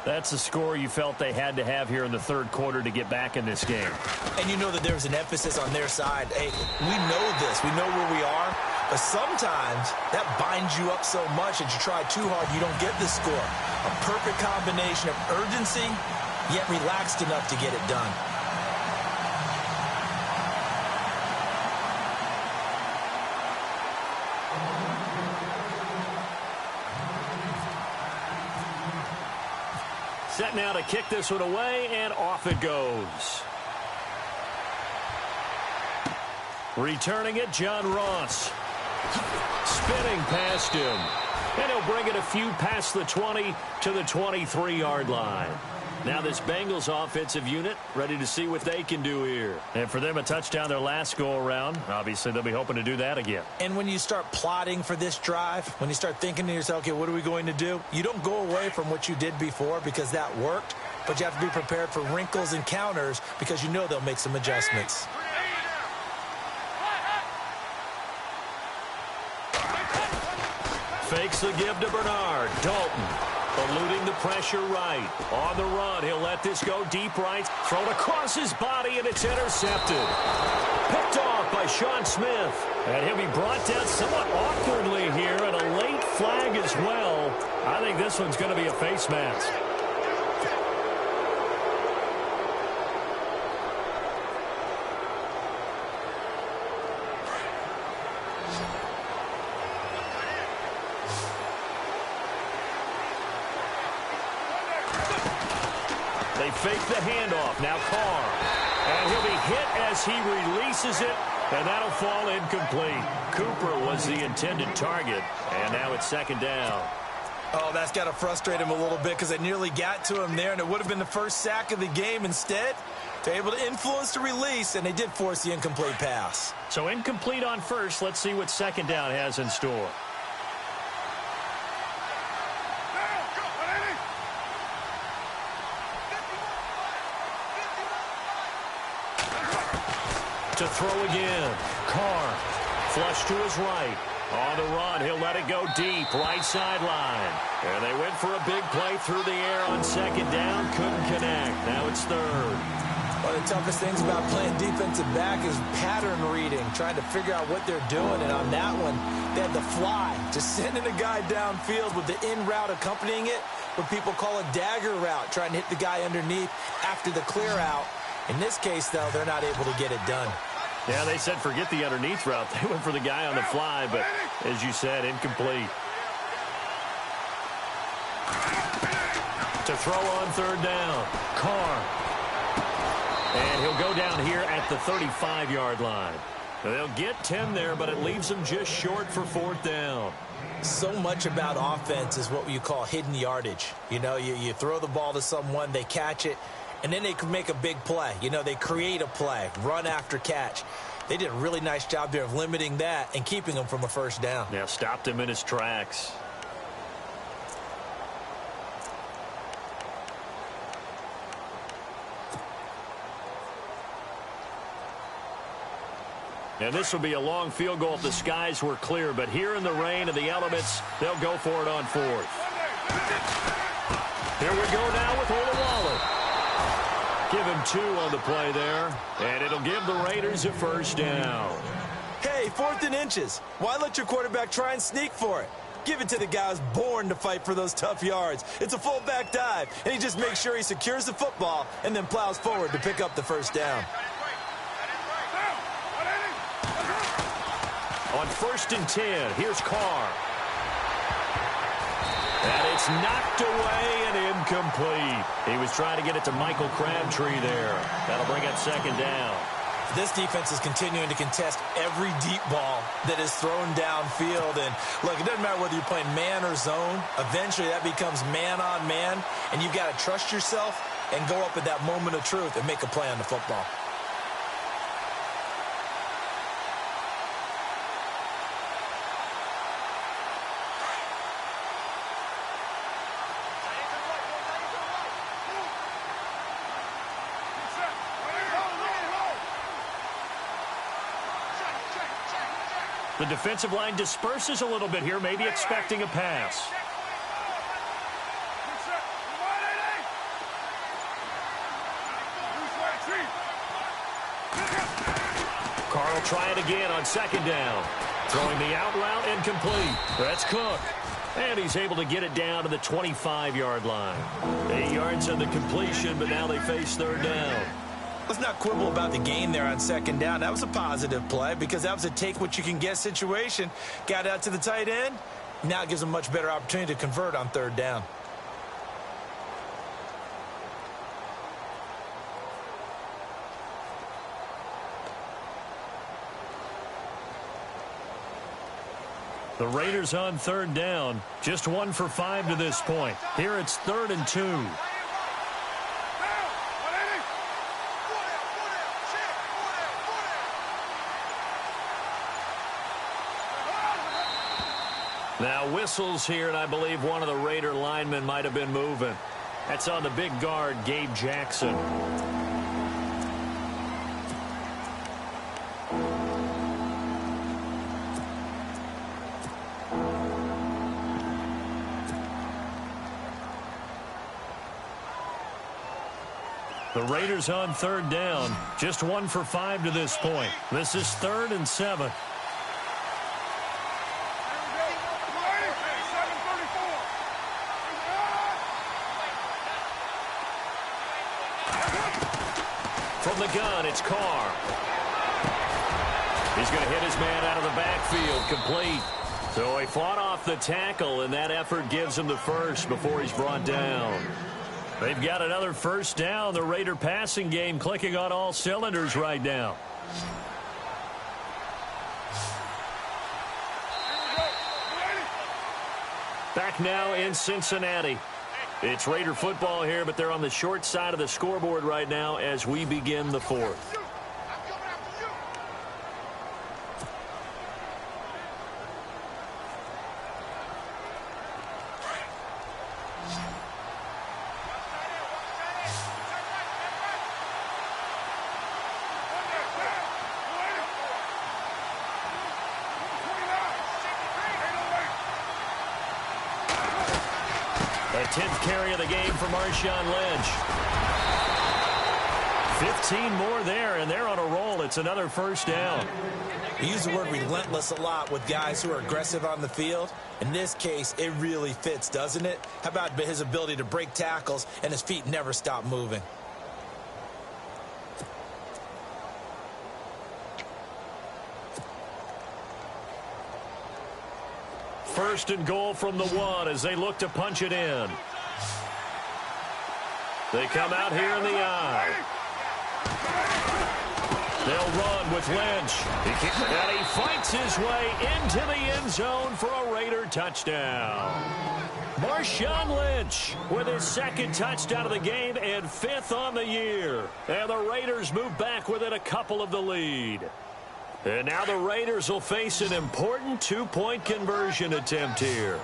That's the score you felt they had to have here in the third quarter to get back in this game. And you know that there's an emphasis on their side. Hey, we know this. We know where we are. But sometimes that binds you up so much that you try too hard, you don't get the score. A perfect combination of urgency, yet relaxed enough to get it done. Set now to kick this one away, and off it goes. Returning it, John Ross. Spinning past him. And he'll bring it a few past the 20 to the 23-yard line. Now this Bengals offensive unit ready to see what they can do here. And for them, a touchdown their last go-around. Obviously, they'll be hoping to do that again. And when you start plotting for this drive, when you start thinking to yourself, okay, what are we going to do? You don't go away from what you did before because that worked, but you have to be prepared for wrinkles and counters because you know they'll make some adjustments. Fakes the give to Bernard. Dalton eluding the pressure right. On the run, he'll let this go deep right. Thrown across his body, and it's intercepted. Picked off by Sean Smith. And he'll be brought down somewhat awkwardly here, and a late flag as well. I think this one's going to be a face mask. They fake the handoff. Now Carr. And he'll be hit as he releases it. And that'll fall incomplete. Cooper was the intended target. And now it's second down. Oh, that's got to frustrate him a little bit because they nearly got to him there, and it would have been the first sack of the game. Instead, they're able to influence the release, and they did force the incomplete pass. So incomplete on first. Let's see what second down has in store. To throw again. Carr. Flush to his right. On the run, he'll let it go deep, right sideline. And they went for a big play through the air on second down. Couldn't connect. Now it's third. One of the toughest things about playing defensive back is pattern reading, trying to figure out what they're doing. And on that one, they had the fly, just sending a guy downfield with the in route accompanying it, what people call a dagger route, trying to hit the guy underneath after the clear out. In this case, though, they're not able to get it done. Yeah, they said forget the underneath route. They went for the guy on the fly, but as you said, incomplete. To throw on third down, Carr. And he'll go down here at the 35-yard line. They'll get 10 there, but it leaves them just short for fourth down. So much about offense is what you call hidden yardage. You know, you throw the ball to someone, they catch it, and then they can make a big play. You know, they create a play, run after catch. They did a really nice job there of limiting that and keeping him from a first down. Yeah, stopped him in his tracks. And this will be a long field goal if the skies were clear. But here in the rain of the elements, they'll go for it on fourth. Here we go now with Olawale. Give him 2 on the play there. And it'll give the Raiders a first down. Hey, 4th and inches. Why let your quarterback try and sneak for it? Give it to the guy who's born to fight for those tough yards. It's a fullback dive, and he just makes sure he secures the football and then plows forward to pick up the first down. On 1st and 10, here's Carr. And it's knocked away and incomplete. He was trying to get it to Michael Crabtree there. That'll bring up 2nd down. This defense is continuing to contest every deep ball that is thrown downfield. And, look, it doesn't matter whether you're playing man or zone. Eventually, that becomes man on man, and you've got to trust yourself and go up at that moment of truth and make a play on the football. The defensive line disperses a little bit here, maybe expecting a pass. Carr will try it again on 2nd down. Throwing the out route, incomplete. That's Cook. And he's able to get it down to the 25-yard line. 8 yards on the completion, but now they face 3rd down. Let's not quibble about the gain there on 2nd down. That was a positive play because that was a take-what-you-can-get situation. Got out to the tight end. Now it gives them a much better opportunity to convert on 3rd down. The Raiders on 3rd down. Just 1 for 5 to this point. Here it's 3rd and 2. Now whistles here, and I believe one of the Raider linemen might have been moving. That's on the big guard, Gabe Jackson. The Raiders on 3rd down. Just 1 for 5 to this point. This is 3rd and 7. From the gun, it's Carr. He's going to hit his man out of the backfield, complete. So he fought off the tackle, and that effort gives him the first before he's brought down. They've got another first down. The Raider passing game clicking on all cylinders right now. Back now in Cincinnati. It's Raider football here, but they're on the short side of the scoreboard right now as we begin the 4th. The 10th carry of the game for Marshawn Lynch. 15 more there, and they're on a roll. It's another first down. We use the word relentless a lot with guys who are aggressive on the field. In this case, it really fits, doesn't it? How about his ability to break tackles and his feet never stop moving? First and goal from the 1 as they look to punch it in. They come out here in the I. They'll run with Lynch. And he fights his way into the end zone for a Raider touchdown. Marshawn Lynch with his second touchdown of the game and 5th on the year. And the Raiders move back within a couple of the lead. And now the Raiders will face an important 2-point conversion attempt here.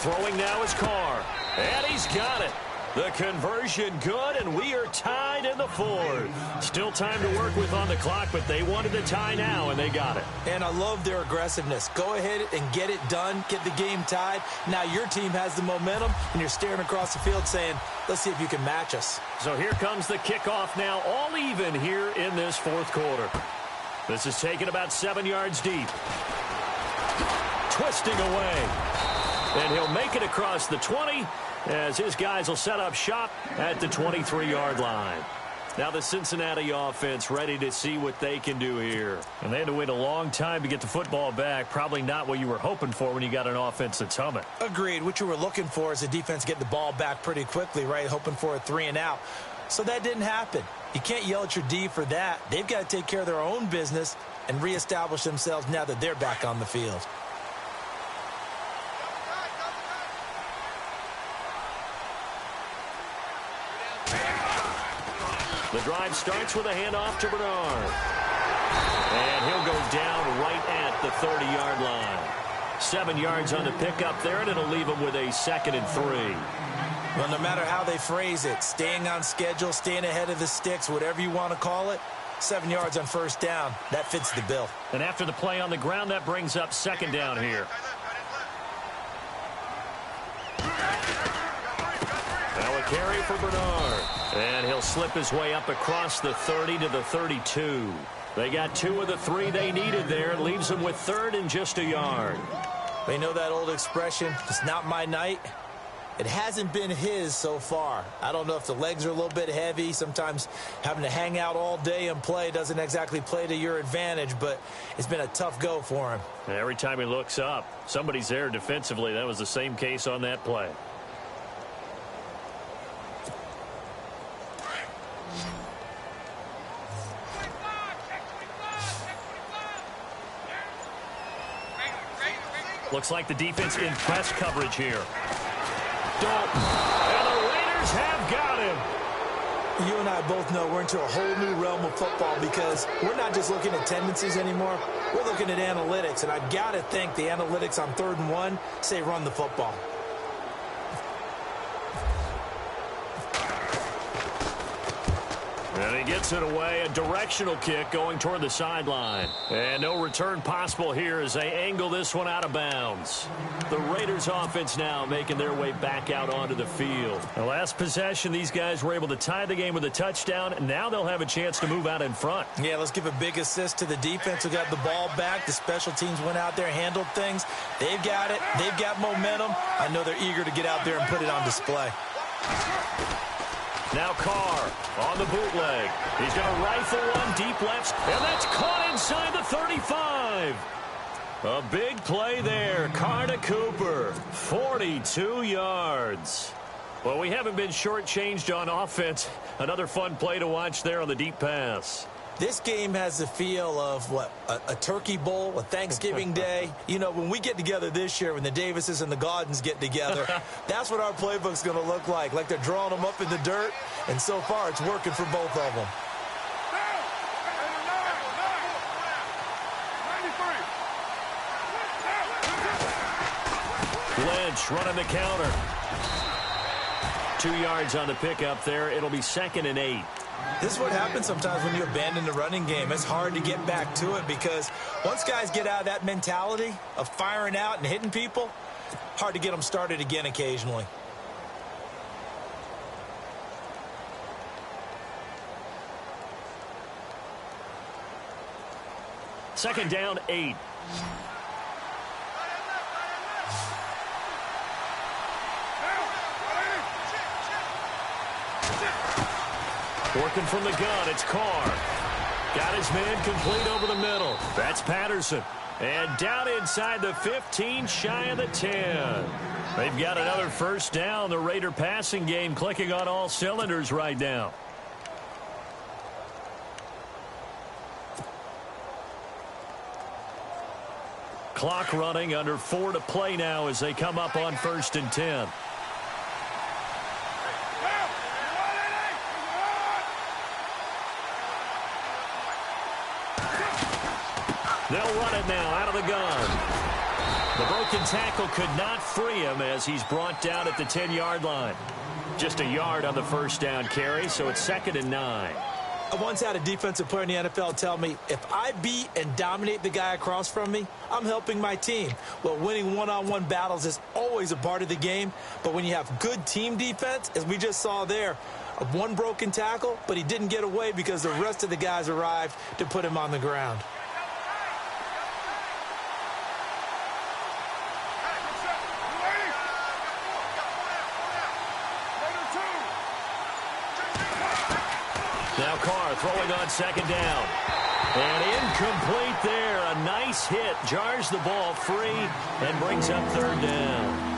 Throwing now is Carr. And he's got it. The conversion good, and we are tied in the 4th. Still time to work with on the clock, but they wanted the tie now, and they got it. And I love their aggressiveness. Go ahead and get it done. Get the game tied. Now your team has the momentum, and you're staring across the field saying, let's see if you can match us. So here comes the kickoff now, all even here in this 4th quarter. This is taken about 7 yards deep. Twisting away. And he'll make it across the 20 as his guys will set up shop at the 23-yard line. Now the Cincinnati offense ready to see what they can do here. And they had to wait a long time to get the football back. Probably not what you were hoping for when you got an offense that's humming. Agreed. What you were looking for is a defense getting the ball back pretty quickly, right? Hoping for a 3-and-out. So that didn't happen. You can't yell at your D for that. They've got to take care of their own business and reestablish themselves now that they're back on the field. The drive starts with a handoff to Bernard. And he'll go down right at the 30-yard line. 7 yards on the pickup there, and it'll leave him with a 2nd and 3. Well, no matter how they phrase it, staying on schedule, staying ahead of the sticks, whatever you want to call it, 7 yards on first down, that fits the bill. And after the play on the ground, that brings up 2nd down here. Now a carry for Bernard. And he'll slip his way up across the 30 to the 32. They got 2 of the 3 they needed there. It leaves them with 3rd and just a yard. They know that old expression, it's not my night. It hasn't been his so far. I don't know if the legs are a little bit heavy. Sometimes having to hang out all day and play doesn't exactly play to your advantage, but it's been a tough go for him. And every time he looks up, somebody's there defensively. That was the same case on that play. Looks like the defense in press coverage here. Dalton. And the Raiders have got him. You and I both know we're into a whole new realm of football because we're not just looking at tendencies anymore. We're looking at analytics, and I've got to think the analytics on 3rd and 1 say run the football. And he gets it away, a directional kick going toward the sideline. And no return possible here as they angle this one out of bounds. The Raiders offense now making their way back out onto the field. The last possession, these guys were able to tie the game with a touchdown. Now they'll have a chance to move out in front. Yeah, let's give a big assist to the defense who got the ball back. The special teams went out there, handled things. They've got it. They've got momentum. I know they're eager to get out there and put it on display. Now Carr on the bootleg. He's going to rifle one deep left, and that's caught inside the 35. A big play there. Carr to Cooper. 42 yards. Well, we haven't been shortchanged on offense. Another fun play to watch there on the deep pass. This game has the feel of, what, a turkey bowl, a Thanksgiving day. You know, when we get together this year, when the Davises and the Gaudens get together, that's what our playbook's going to look like they're drawing them up in the dirt, and so far it's working for both of them. Lynch running the counter. 2 yards on the pickup there. It'll be 2nd and 8. This is what happens sometimes when you abandon the running game. It's hard to get back to it because once guys get out of that mentality of firing out and hitting people, Hard to get them started again occasionally. Second down, 8. Working from the gun, it's Carr. Got his man complete over the middle. That's Patterson. And down inside the 15, shy of the 10. They've got another first down. The Raider passing game clicking on all cylinders right now. Clock running, under 4 to play now as they come up on 1st and 10. They'll run it now out of the gun. The broken tackle could not free him as he's brought down at the 10-yard line. Just a yard on the first down carry, so it's 2nd and 9. I once had a defensive player in the NFL tell me, if I beat and dominate the guy across from me, I'm helping my team. Well, winning one-on-one battles is always a part of the game, but when you have good team defense, as we just saw there, one broken tackle, but he didn't get away because the rest of the guys arrived to put him on the ground. Now Carr throwing on 2nd down. And incomplete there. A nice hit. Jars the ball free and brings up 3rd down.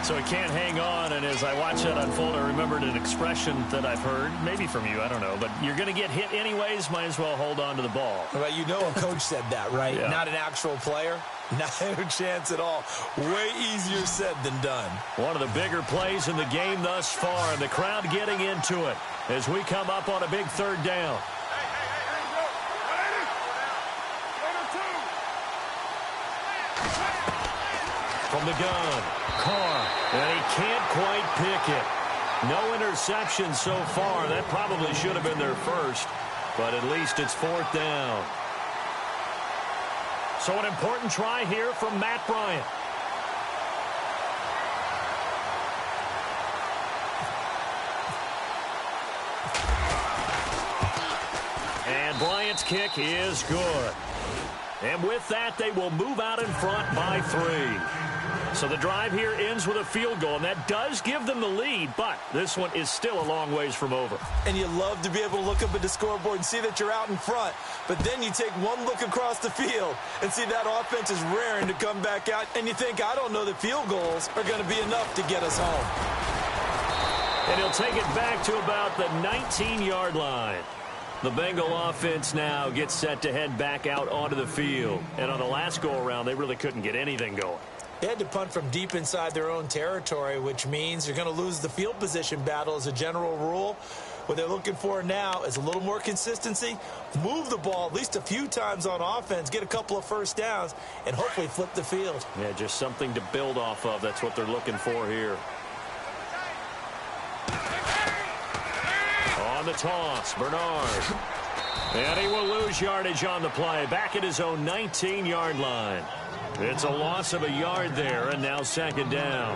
So he can't hang on, and as I watch that unfold, I remembered an expression that I've heard, maybe from you, I don't know, but you're going to get hit anyways, might as well hold on to the ball. Well, you know a coach said that, right? Yeah. Not an actual player. Not a chance at all. Way easier said than done. One of the bigger plays in the game thus far, and the crowd getting into it as we come up on a big 3rd down. From the gun, Carr, and he can't quite pick it. No interception so far. That probably should have been their first, but at least it's 4th down. So an important try here from Matt Bryant. And Bryant's kick is good. And with that, they will move out in front by 3. So the drive here ends with a field goal, and that does give them the lead, but this one is still a long ways from over. And you love to be able to look up at the scoreboard and see that you're out in front, but then you take one look across the field and see that offense is raring to come back out, and you think, I don't know that field goals are going to be enough to get us home. And he'll take it back to about the 19-yard line. The Bengal offense now gets set to head back out onto the field. And on the last go-around, they really couldn't get anything going. They had to punt from deep inside their own territory, which means you're going to lose the field position battle as a general rule. What they're looking for now is a little more consistency, move the ball at least a few times on offense, get a couple of first downs, and hopefully flip the field. Yeah, just something to build off of. That's what they're looking for here. On the toss, Bernard. And he will lose yardage on the play, back at his own 19-yard line. It's a loss of a yard there, and now 2nd down.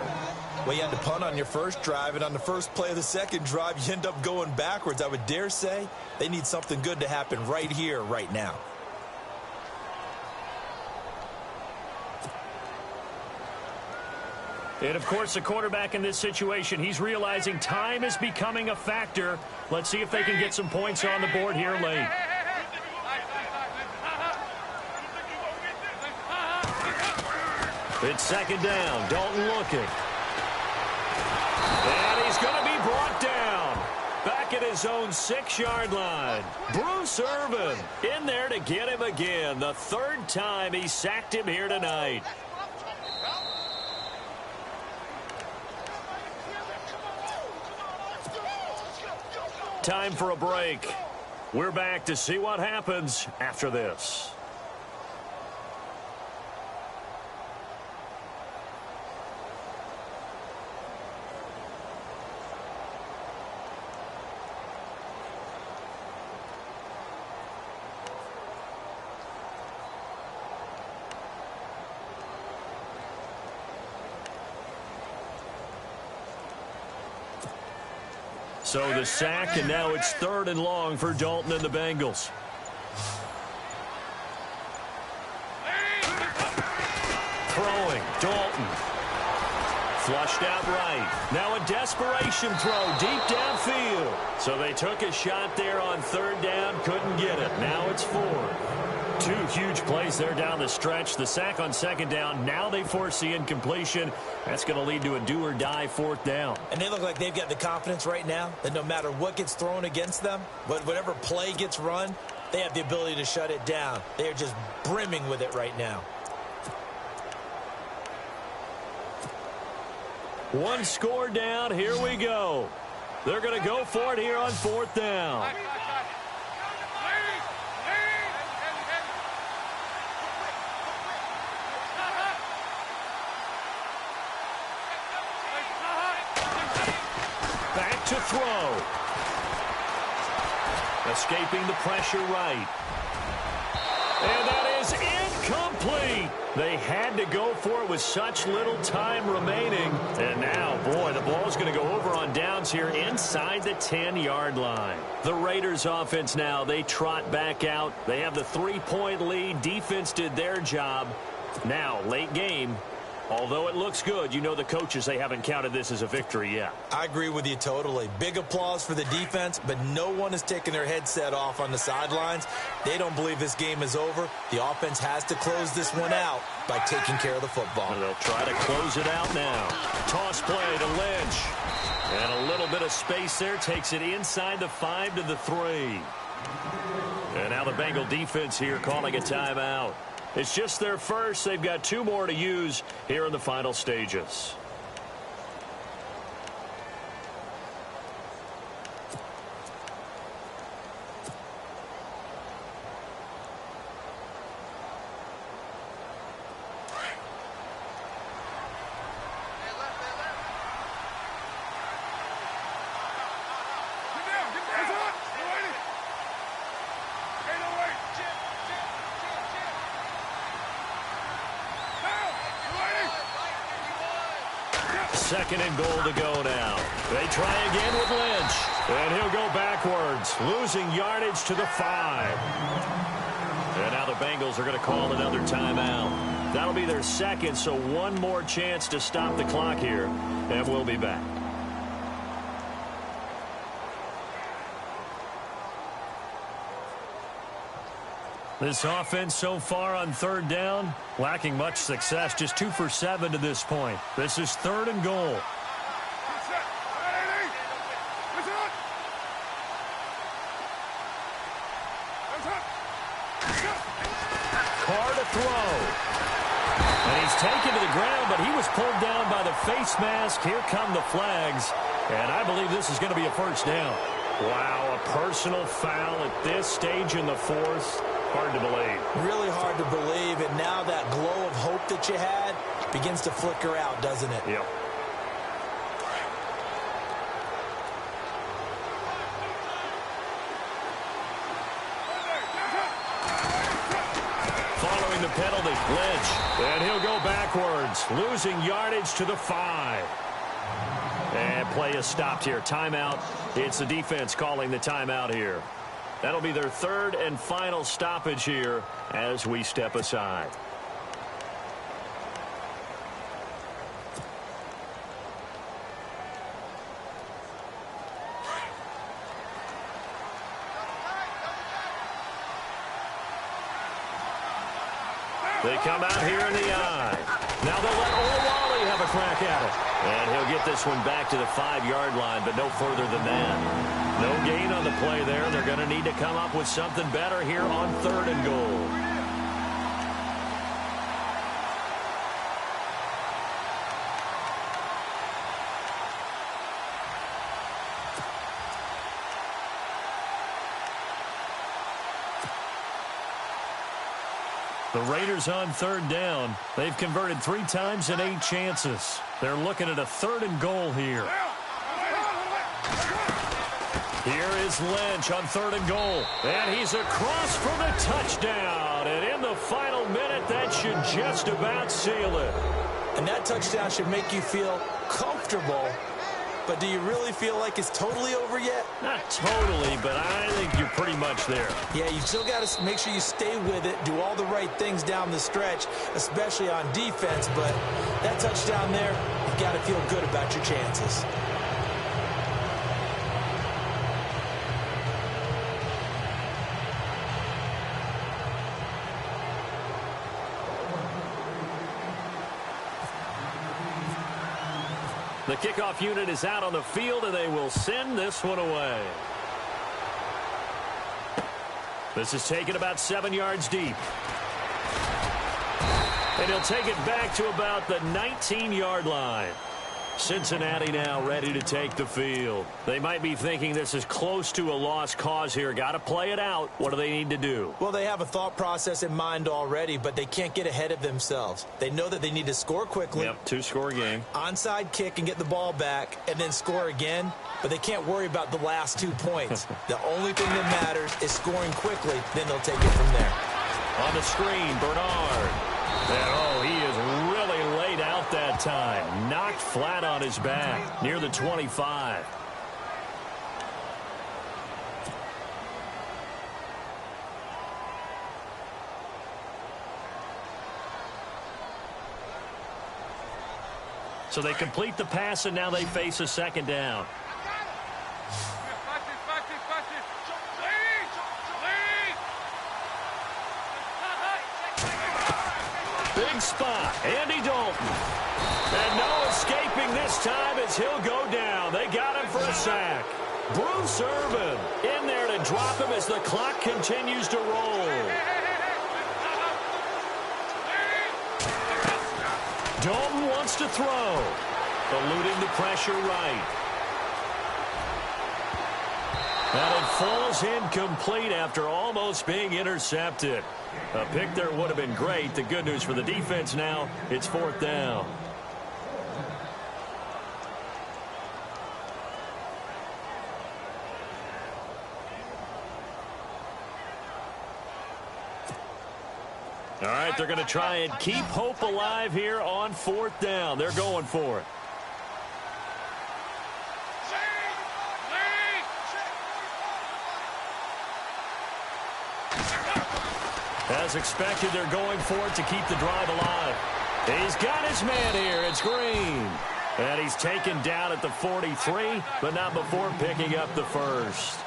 Well, you had to punt on your first drive, and on the first play of the second drive, you end up going backwards. I would dare say they need something good to happen right here, right now. And, of course, the quarterback in this situation, he's realizing time is becoming a factor. Let's see if they can get some points on the board here late. It's 2nd down. Dalton looking. And he's going to be brought down. Back at his own 6-yard line. Bruce Irvin in there to get him again. The 3rd time he sacked him here tonight. Time for a break. We're back to see what happens after this. So the sack, and now it's 3rd and long for Dalton and the Bengals. Throwing, Dalton. Flushed out right. Now a desperation throw deep downfield. So they took a shot there on 3rd down, couldn't get it. Now it's 4th. 2 huge plays there down the stretch. The sack on 2nd down. Now they force the incompletion. That's going to lead to a do-or-die 4th down. And they look like they've got the confidence right now that no matter what gets thrown against them, whatever play gets run, they have the ability to shut it down. They are just brimming with it right now. 1 score down. Here we go. They're going to go for it here on 4th down. Back to throw. Escaping the pressure right. And that is incomplete. They had to go for it with such little time remaining. And now, boy, the ball's going to go over on downs here inside the 10-yard line. The Raiders offense now, they trot back out. They have the 3-point lead. Defense did their job. Now, late game. Although it looks good, you know the coaches, they haven't counted this as a victory yet. I agree with you totally. Big applause for the defense, but no one is taking their headset off on the sidelines. They don't believe this game is over. The offense has to close this one out by taking care of the football. And they'll try to close it out now. Toss play to Lynch. And a little bit of space there takes it inside the 5 to the 3. And now the Bengal defense here calling a timeout. It's just their first. They've got 2 more to use here in the final stages. Second and goal to go now. They try again with Lynch. And he'll go backwards, losing yardage to the 5. And now the Bengals are going to call another timeout. That'll be their second, so 1 more chance to stop the clock here. And we'll be back. This offense so far on 3rd down, lacking much success, just 2 for 7 to this point. This is 3rd and goal. Carr to throw. And he's taken to the ground, but he was pulled down by the face mask. Here come the flags. And I believe this is going to be a 1st down. Wow, a personal foul at this stage in the 4th. Hard to believe. Really hard to believe, and now that glow of hope that you had begins to flicker out, doesn't it? Yep. Following the penalty, Lynch. And he'll go backwards, losing yardage to the 5. And play is stopped here. Timeout. It's the defense calling the timeout here. That'll be their 3rd and final stoppage here as we step aside. They come out here in the eye. Now they'll let Olawale have a crack at it. And he'll get this one back to the 5-yard line, but no further than that. No gain on the play there. They're going to need to come up with something better here on 3rd and goal. The Raiders on 3rd down. They've converted 3 times in 8 chances. They're looking at a 3rd and goal here. Here is Lynch on 3rd and goal. And he's across for the touchdown. And in the final minute, that should just about seal it. And that touchdown should make you feel comfortable but do you really feel like it's totally over yet? Not totally, but I think you're pretty much there. Yeah, you still got to make sure you stay with it, do all the right things down the stretch, especially on defense, but that touchdown there, you've got to feel good about your chances. The kickoff unit is out on the field, and they will send this one away. This is taken about 7 yards deep. And he'll take it back to about the 19-yard line. Cincinnati now ready to take the field. They might be thinking this is close to a lost cause here. Got to play it out. What do they need to do? Well, they have a thought process in mind already, but they can't get ahead of themselves. They know that they need to score quickly. Yep, two-score game. Onside kick and get the ball back and then score again, but they can't worry about the last 2 points. The only thing that matters is scoring quickly, then they'll take it from there. On the screen, Bernard. And, he is really laid out that time. Knocked flat on his back near the 25. So they complete the pass, and now they face a second down. Big spot, Andy Dalton. And no escaping this time as he'll go down. They got him for a sack. Bruce Irvin in there to drop him as the clock continues to roll. Dalton wants to throw. Eluding the pressure right. And it falls incomplete after almost being intercepted. A pick there would have been great. The good news for the defense now, it's 4th down. All right, they're going to try and keep hope alive here on 4th down. They're going for it. As expected, they're going for it to keep the drive alive. He's got his man here. It's Green. And he's taken down at the 43, but not before picking up the first.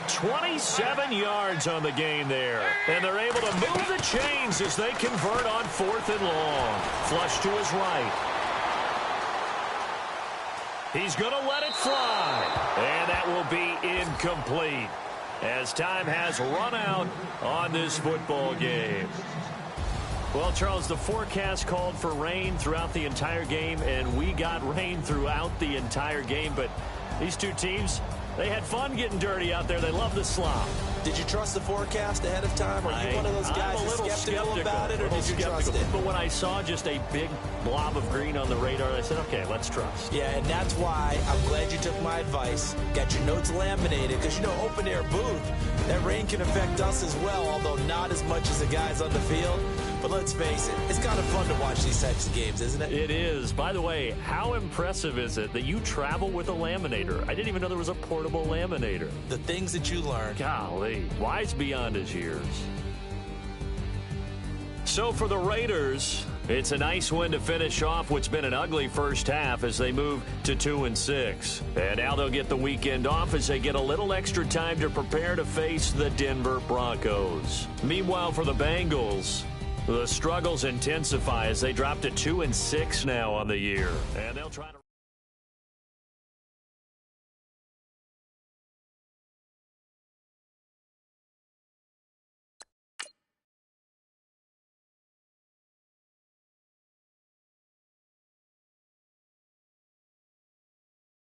27 yards on the gain there. And they're able to move the chains as they convert on 4th and long. Flush to his right. He's going to let it fly. And that will be incomplete, as time has run out on this football game. Well, Charles, the forecast called for rain throughout the entire game, and we got rain throughout the entire game. But these two teams, they had fun getting dirty out there. They love the slop. Did you trust the forecast ahead of time? Are you one of those guys that's skeptical about it, or did you trust it? But when I saw just a big blob of green on the radar, I said, okay, let's trust. Yeah, and that's why I'm glad you took my advice. Got your notes laminated, because, open-air booth, that rain can affect us as well, although not as much as the guys on the field. But let's face it, it's kind of fun to watch these types of games, isn't it? It is. By the way, how impressive is it that you travel with a laminator? I didn't even know there was a portable laminator. The things that you learn. Golly, wise beyond his years. So for the Raiders, it's a nice win to finish off what's been an ugly first half as they move to 2-6. And now they'll get the weekend off as they get a little extra time to prepare to face the Denver Broncos. Meanwhile, for the Bengals, the struggles intensify as they drop to 2-6 now on the year. And they'll try to